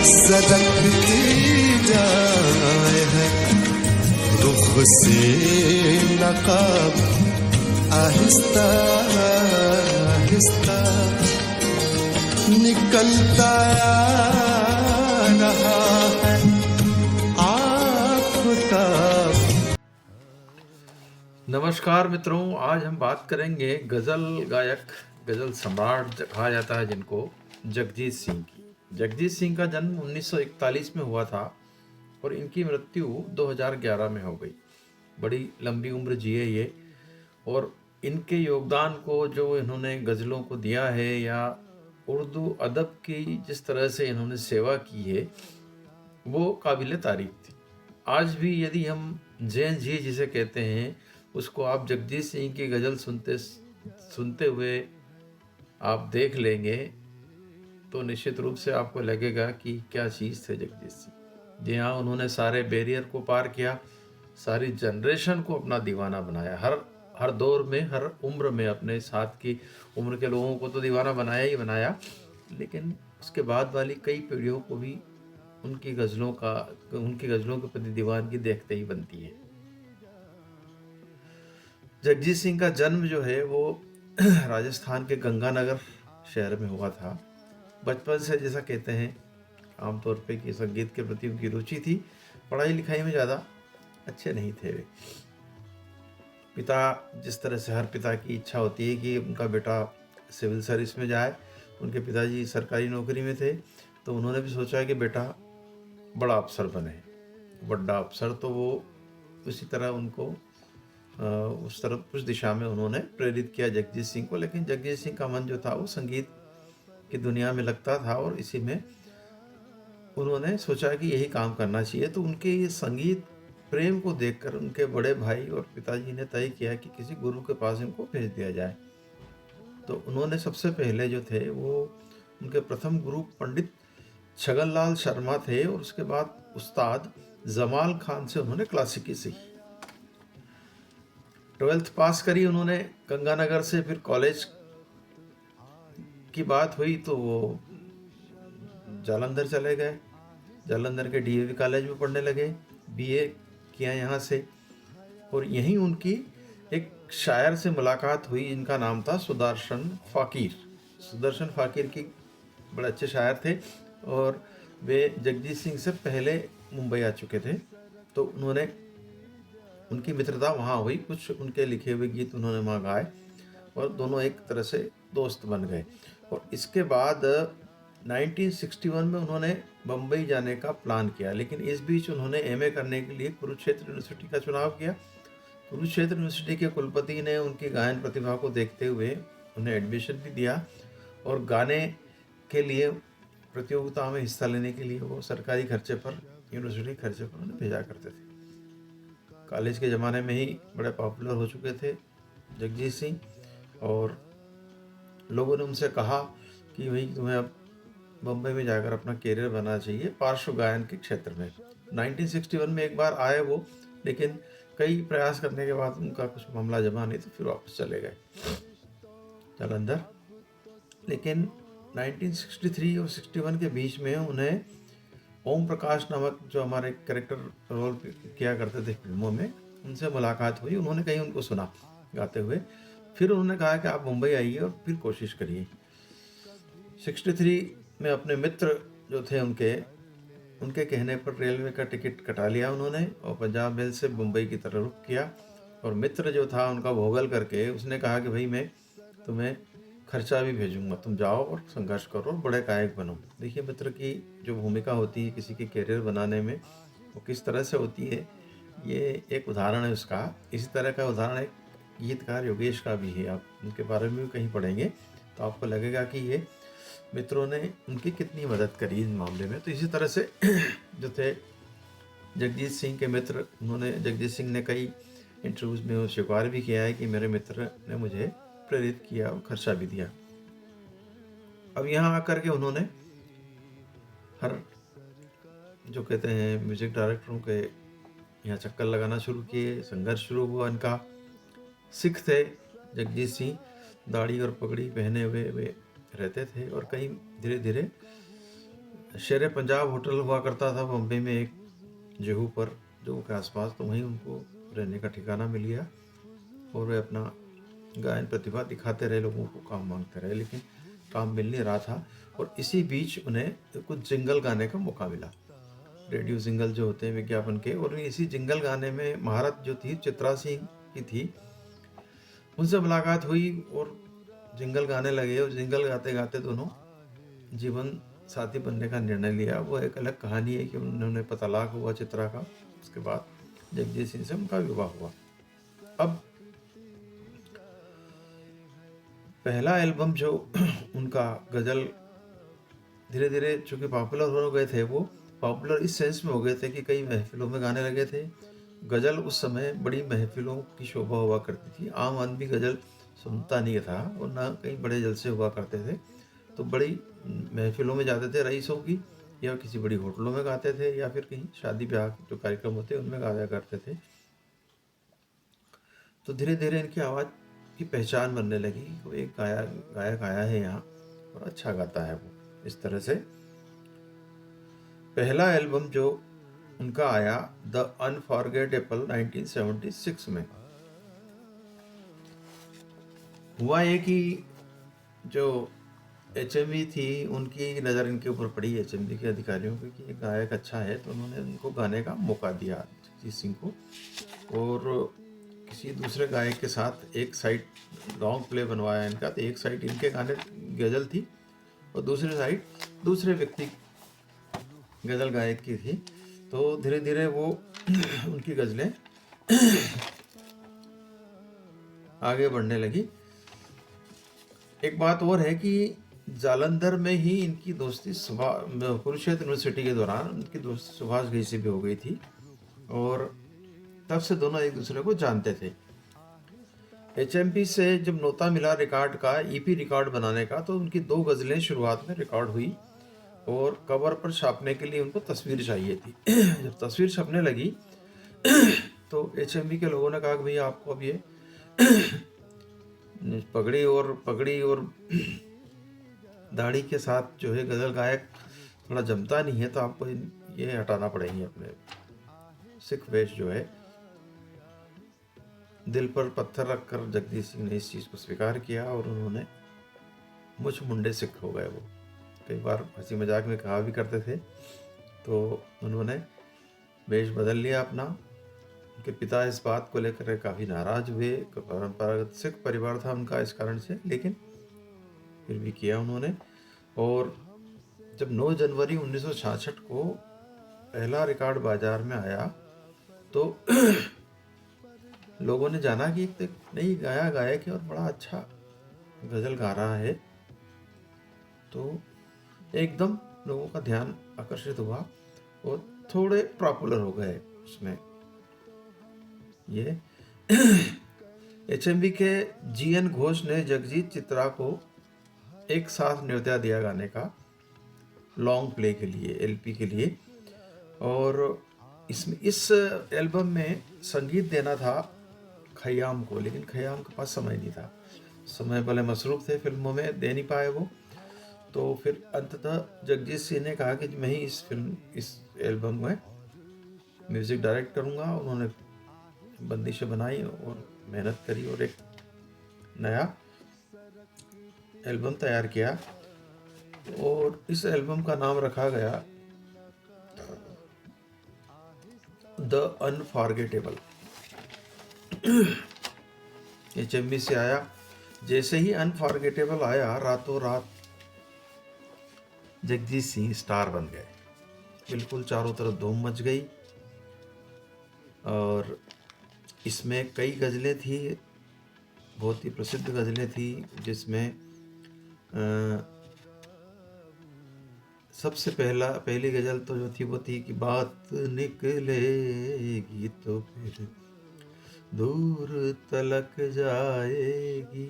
सदकती जाए है रुख से नकाब आहिस्ता आहिस्ता निकलता रहा है आफताब। नमस्कार मित्रों, आज हम बात करेंगे गज़ल गायक, गज़ल सम्राट कहा जाता है जिनको, जगजीत सिंह की। जगजीत सिंह का जन्म 1941 में हुआ था और इनकी मृत्यु 2011 में हो गई। बड़ी लंबी उम्र जिए ये, और इनके योगदान को जो इन्होंने गज़लों को दिया है या उर्दू अदब की जिस तरह से इन्होंने सेवा की है वो काबिल तारीफ थी। आज भी यदि हम जैन जी जिसे कहते हैं उसको आप जगजीत सिंह की गज़ल सुनते हुए आप देख लेंगे तो निश्चित रूप से आपको लगेगा कि क्या चीज़ थे जगजीत सिंह। जी हाँ, उन्होंने सारे बैरियर को पार किया, सारी जनरेशन को अपना दीवाना बनाया। हर दौर में, हर उम्र में अपने साथ की उम्र के लोगों को तो दीवाना बनाया ही बनाया, लेकिन उसके बाद वाली कई पीढ़ियों को भी उनकी गज़लों के प्रति दीवानगी देखते ही बनती है। जगजीत सिंह का जन्म जो है वो राजस्थान के गंगानगर शहर में हुआ था। बचपन से जैसा कहते हैं आमतौर पे कि संगीत के प्रति उनकी रुचि थी, पढ़ाई लिखाई में ज़्यादा अच्छे नहीं थे वे। पिता, जिस तरह से हर पिता की इच्छा होती है कि उनका बेटा सिविल सर्विस में जाए, उनके पिताजी सरकारी नौकरी में थे, तो उन्होंने भी सोचा कि बेटा बड़ा अफसर बने, बड़ा अफसर। तो वो उसी तरह उनको उस दिशा में उन्होंने प्रेरित किया जगजीत सिंह को। लेकिन जगजीत सिंह का मन जो था वो संगीत की दुनिया में लगता था और इसी में उन्होंने सोचा कि यही काम करना चाहिए। तो उनके ये संगीत प्रेम को देखकर उनके बड़े भाई और पिताजी ने तय किया कि किसी गुरु के पास इनको भेज दिया जाए। तो उन्होंने सबसे पहले जो थे वो उनके प्रथम गुरु पंडित छगनलाल शर्मा थे और उसके बाद उस्ताद जमाल खान से उन्होंने क्लासिकी सीखी। 12th पास करी उन्होंने गंगानगर से। फिर कॉलेज की बात हुई तो वो जालंधर चले गए, जालंधर के डीएवी कॉलेज में पढ़ने लगे, बीए किया यहाँ से। और यहीं उनकी एक शायर से मुलाकात हुई, इनका नाम था सुदर्शन फ़कीर। सुदर्शन फ़कीर की बड़े अच्छे शायर थे और वे जगजीत सिंह से पहले मुंबई आ चुके थे। तो उनकी मित्रता वहाँ हुई, कुछ उनके लिखे हुए गीत उन्होंने वहाँ गाए और दोनों एक तरह से दोस्त बन गए। और इसके बाद 1961 में उन्होंने बम्बई जाने का प्लान किया, लेकिन इस बीच उन्होंने एमए करने के लिए कुरुक्षेत्र यूनिवर्सिटी का चुनाव किया। कुरुक्षेत्र यूनिवर्सिटी के कुलपति ने उनकी गायन प्रतिभा को देखते हुए उन्हें एडमिशन भी दिया और गाने के लिए प्रतियोगिता में हिस्सा लेने के लिए वो सरकारी खर्चे पर, यूनिवर्सिटी खर्चे पर उन्हें भेजा करते थे। कॉलेज के ज़माने में ही बड़े पॉपुलर हो चुके थे जगजीत सिंह और लोगों ने उनसे कहा कि भाई तुम्हें अब बम्बई में जाकर अपना करियर बनाना चाहिए पार्श्व गायन के क्षेत्र में। 1961 में एक बार आए वो, लेकिन कई प्रयास करने के बाद उनका कुछ मामला जमा नहीं तो फिर वापस चले गए जालंधर। लेकिन 1963 और 61 के बीच में उन्हें ओम प्रकाश नामक जो हमारे कैरेक्टर रोल किया करते थे फिल्मों में, उनसे मुलाकात हुई। उन्होंने कहीं उनको सुना गाते हुए, फिर उन्होंने कहा कि आप मुंबई आइए और फिर कोशिश करिए। 63 में अपने मित्र जो थे उनके कहने पर रेलवे का टिकट कटा लिया उन्होंने और पंजाब मेल से मुंबई की तरफ रुख किया। और मित्र जो था उनका भोगल करके उसने कहा कि भाई मैं तुम्हें खर्चा भी भेजूंगा, तुम जाओ और संघर्ष करो और बड़े गायक बनो। देखिए मित्र की जो भूमिका होती है किसी के करियर बनाने में वो किस तरह से होती है, ये एक उदाहरण है उसका। इसी तरह का उदाहरण एक गीतकार योगेश का भी है, आप उनके बारे में भी कहीं पढ़ेंगे तो आपको लगेगा कि ये मित्रों ने उनकी कितनी मदद करी इस मामले में। तो इसी तरह से जो थे जगजीत सिंह के मित्र, उन्होंने जगजीत सिंह ने कई इंटरव्यूज़ में वो स्वीकार भी किया है कि मेरे मित्र ने मुझे प्रेरित किया और खर्चा भी दिया। अब यहाँ आकर के उन्होंने हर जो कहते हैं म्यूज़िक डायरेक्टरों के यहाँ चक्कर लगाना शुरू किए, संघर्ष शुरू हुआ इनका। सिख थे जगजीत सिंह, दाढ़ी और पगड़ी पहने हुए वे रहते थे और कहीं धीरे धीरे शेर पंजाब होटल हुआ करता था बॉम्बे में एक जुहू पर, जुहू के आसपास, तो वहीं उनको रहने का ठिकाना मिल गया और वे अपना गायन प्रतिभा दिखाते रहे, लोगों को काम मांगते रहे, लेकिन काम मिल नहीं रहा था। और इसी बीच उन्हें कुछ जिंगल गाने का मौका मिला, रेडियो जिंगल जो होते हैं विज्ञापन के, और इसी जिंगल गाने में महारत जो थी चित्रा सिंह की थी, उनसे मुलाकात हुई और जिंगल गाने लगे, और जिंगल गाते गाते दोनों जीवन साथी बनने का निर्णय लिया। वो एक अलग कहानी है कि उन्होंने तलाक हुआ चित्रा का, उसके बाद जगजीत सिंह से उनका विवाह हुआ। अब पहला एल्बम जो उनका गज़ल धीरे धीरे चूँकि पॉपुलर हो गए थे, वो पॉपुलर इस सेंस में हो गए थे कि कई महफिलों में गाने लगे थे। गज़ल उस समय बड़ी महफिलों की शोभा हुआ करती थी, आम आदमी गज़ल सुनता नहीं था और ना कहीं बड़े जलसे हुआ करते थे, तो बड़ी महफिलों में जाते थे रईसों की, या किसी बड़ी होटलों में गाते थे, या फिर कहीं शादी ब्याह जो कार्यक्रम होते हैं उनमें गाया करते थे। तो धीरे धीरे इनकी आवाज़ की पहचान बनने लगी, वो एक गायक आया है यहाँ और अच्छा गाता है वो। इस तरह से पहला एल्बम जो उनका आया द अनफॉरगेटेबल 1976 में, हुआ ये कि जो HMV थी उनकी नज़र इनके ऊपर पड़ी, HMV के अधिकारियों की, कि एक गायक अच्छा है, तो उन्होंने उनको गाने का मौका दिया जगजीत सिंह को, और किसी दूसरे गायक के साथ एक साइड लॉन्ग प्ले बनवाया इनका। तो एक साइड इनके गाने गज़ल थी और दूसरी साइड दूसरे व्यक्ति गज़ल गायक की थी। तो धीरे धीरे वो उनकी गज़लें आगे बढ़ने लगी। एक बात और है कि जालंधर में ही इनकी दोस्ती कुरुक्षेत्र यूनिवर्सिटी के दौरान उनकी दोस्ती सुभाष घई से भी हो गई थी, और तब से दोनों एक दूसरे को जानते थे। HMV से जब न्योता मिला रिकॉर्ड का, EP रिकॉर्ड बनाने का, तो उनकी 2 गज़लें शुरुआत में रिकॉर्ड हुई और कवर पर छापने के लिए उनको तस्वीर चाहिए थी। जब तस्वीर छपने लगी तो HMV के लोगों ने कहा कि भैया आपको अब ये पगड़ी और दाढ़ी के साथ जो है गज़ल गायक थोड़ा जमता नहीं है, तो आपको ये हटाना पड़ेंगे अपने सिख वेश जो है। दिल पर पत्थर रखकर जगजीत सिंह ने इस चीज़ को स्वीकार किया और उन्होंने मुछ मुंडे सिख हो गए। वो कई बार हंसी मजाक में कहा भी करते थे। तो उन्होंने वेश बदल लिया अपना। उनके पिता इस बात को लेकर काफ़ी नाराज़ हुए, परंपरागत सिख परिवार था उनका इस कारण से, लेकिन फिर भी किया उन्होंने। और जब 9 जनवरी 1966 को पहला रिकॉर्ड बाजार में आया तो लोगों ने जाना कि एक नई गायक है और बड़ा अच्छा गज़ल गा रहा है, तो एकदम लोगों का ध्यान आकर्षित हुआ और थोड़े पॉपुलर हो गए उसमें ये। HMV के GN घोष ने जगजीत चित्रा को एक साथ न्योता दिया गाने का लॉन्ग प्ले के लिए, LP के लिए। और इस एल्बम में संगीत देना था खयाम को, लेकिन खयाम के पास समय नहीं था, समय भले मसरूफ थे फिल्मों में, दे नहीं पाए वो। तो फिर अंततः जगजीत सिंह ने कहा कि मैं ही इस एल्बम में म्यूज़िक डायरेक्ट करूँगा। उन्होंने बंदिशें बनाई और मेहनत करी और एक नया एल्बम तैयार किया, और इस एल्बम का नाम रखा गया द अनफॉरगेटेबल। HMV से आया। जैसे ही अनफॉरगेटेबल आया, रातों रात जगजीत सिंह स्टार बन गए, बिल्कुल चारों तरफ धूम मच गई। और इसमें कई गज़लें थी, बहुत ही प्रसिद्ध गज़लें थी, जिसमें सबसे पहली गज़ल तो जो थी वो थी कि बात निकलेगी तो फिर दूर तलक जाएगी,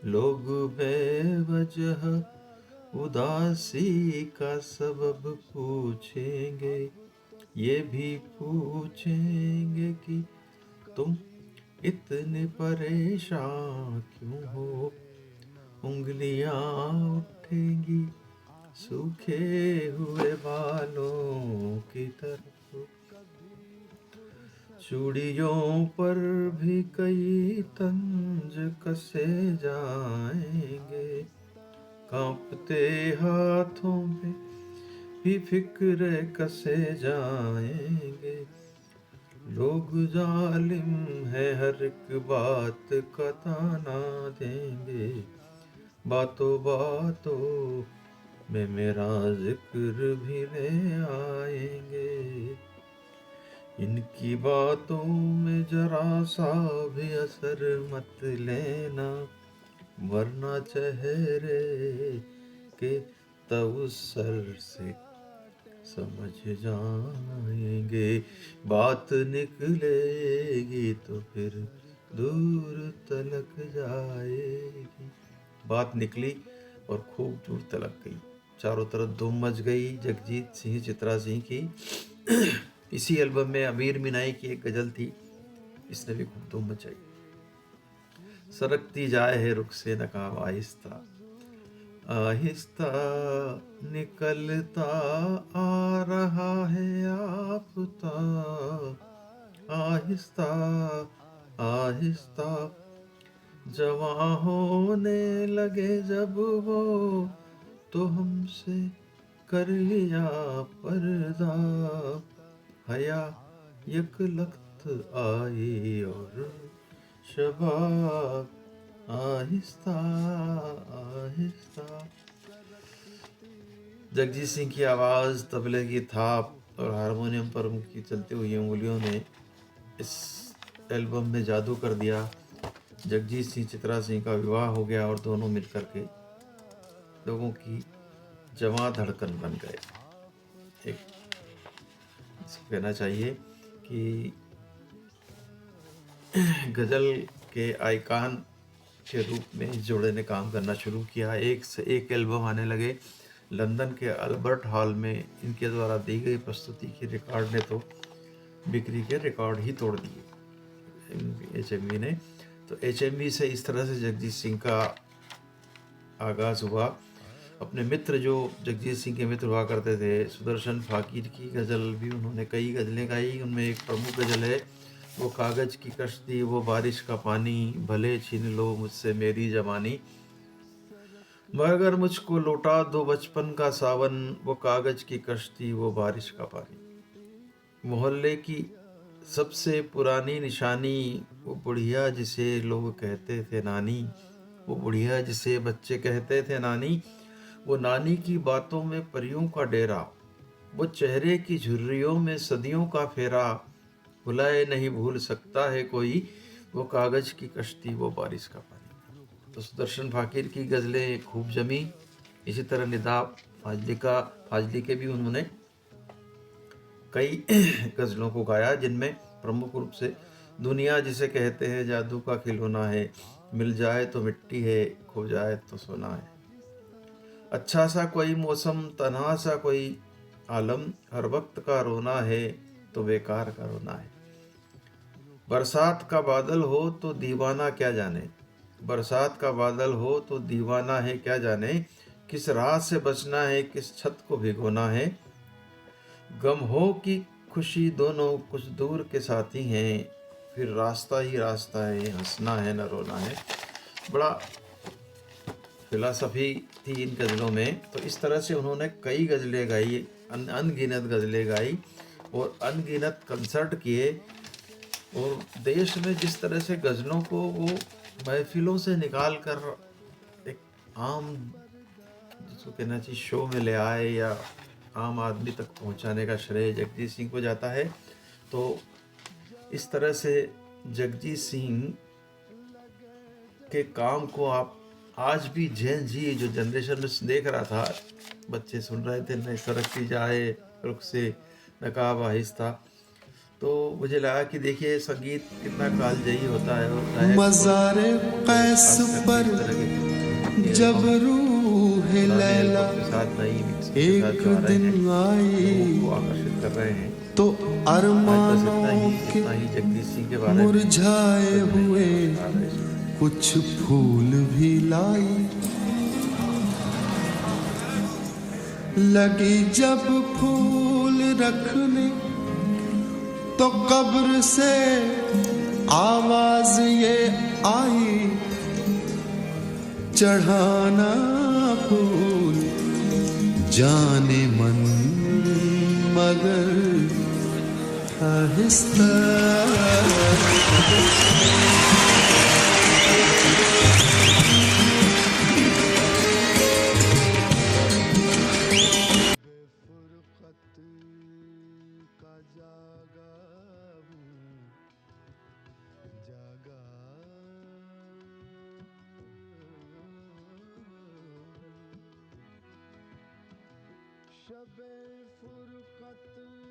लोग बेवजह उदासी का सबब पूछेंगे, ये भी पूछेंगे कि तुम इतने परेशान क्यों हो, उंगलियां उठेंगी सूखे हुए बालों की तरफ। चूड़ियों पर भी कई तंज कसे जाएंगे, कांपते हाथों में भी फिक्र कसे जाएंगे। लोग जालिम है, हर एक बात का ताना देंगे, बातों बातों में मेरा जिक्र भी ले आएंगे। इनकी बातों में जरा सा भी असर मत लेना, वरना चेहरे के तवस्सुर से समझ जाएंगे। बात निकलेगी तो फिर दूर तलक जाएगी। बात निकली और खूब दूर तलक गई। चारों तरफ धूम मच गई जगजीत सिंह चित्रा सिंह की। इसी एल्बम में अमीर मीनाई की एक गजल थी, इसने भी खूब धूम मचाई। सरकती जाए है रुख से नकाब आहिस्ता, आहिस्ता निकलता आ रहा है आफ्ता, आहिस्ता आहिस्ता जवां होने लगे जब वो, तो हमसे कर लिया पर्दा। हया यक लख्त आई और शबाब, आहिस्ता आहिस्ता। जगजीत सिंह की आवाज़, तबले की थाप और हारमोनियम पर उनकी चलती हुई उंगलियों ने इस एल्बम में जादू कर दिया। जगजीत सिंह चित्रा सिंह का विवाह हो गया और दोनों मिलकर के लोगों की जवां धड़कन बन गए। एक कहना चाहिए कि गज़ल के आइकान के रूप में इस जोड़े ने काम करना शुरू किया। एक से एक एल्बम आने लगे। लंदन के अल्बर्ट हॉल में इनके द्वारा दी गई प्रस्तुति की रिकॉर्ड ने तो बिक्री के रिकॉर्ड ही तोड़ दिए HMV ने। तो HMV से इस तरह से जगजीत सिंह का आगाज़ हुआ। अपने मित्र जो जगजीत सिंह के मित्र हुआ करते थे, सुदर्शन फाकीर की गज़ल भी उन्होंने कई गज़लें गाई। उनमें एक प्रमुख गज़ल है, वो कागज़ की कश्ती वो बारिश का पानी, भले छीन लो मुझसे मेरी जवानी, मगर मुझको लौटा दो बचपन का सावन, वो कागज़ की कश्ती वो बारिश का पानी। मोहल्ले की सबसे पुरानी निशानी, वो बुढ़िया जिसे लोग कहते थे नानी, वो बुढ़िया जिसे बच्चे कहते थे नानी, वो नानी की बातों में परियों का डेरा, वो चेहरे की झुर्रियों में सदियों का फेरा, भुलाए नहीं भूल सकता है कोई, वो कागज़ की कश्ती वो बारिश का पानी। तो सुदर्शन फाकीर की गज़लें खूब जमी। इसी तरह निदा फाजली के भी उन्होंने कई गज़लों को गाया, जिनमें प्रमुख रूप से दुनिया जिसे कहते हैं जादू का खिलौना है, मिल जाए तो मिट्टी है, खो जाए तो सोना है, अच्छा सा कोई मौसम तन्हा सा कोई आलम, हर वक्त का रोना है तो बेकार का रोना है, बरसात का बादल हो तो दीवाना क्या जाने, बरसात का बादल हो तो दीवाना है क्या जाने, किस राह से बचना है किस छत को भिगोना है, गम हो कि खुशी दोनों कुछ दूर के साथी हैं, फिर रास्ता ही रास्ता है, हंसना है न रोना है। बड़ा फिलॉसफी थी इन गज़लों में। तो इस तरह से उन्होंने कई गज़लें गाई, अनगिनत गज़लें गाई और अनगिनत कंसर्ट किए। और देश में जिस तरह से गज़लों को वो महफिलों से निकाल कर एक आम, जिसको कहना चाहिए, शो में ले आए या आम आदमी तक पहुंचाने का श्रेय जगजीत सिंह को जाता है। तो इस तरह से जगजीत सिंह के काम को आप आज भी जैन जी जो जनरेशन में देख रहा था, बच्चे सुन रहे थे, नहीं सरकती जाए रुख से नकाब आहिस्ता, तो मुझे लगा कि देखिए संगीत कितना कालजयी होता है। और मज़ारे कैस पर जब रूह लैला एक दिन आई, आकर्षित कर रहे हैं तो अरमानों के जगदीश सिंह के बारे में मुरझाए हुए कुछ फूल भी लाई। लगी जब फूल रखने तो कब्र से आवाज ये आई, चढ़ाना फूल जाने मन मगर आहिस्ता। शबे फुरकत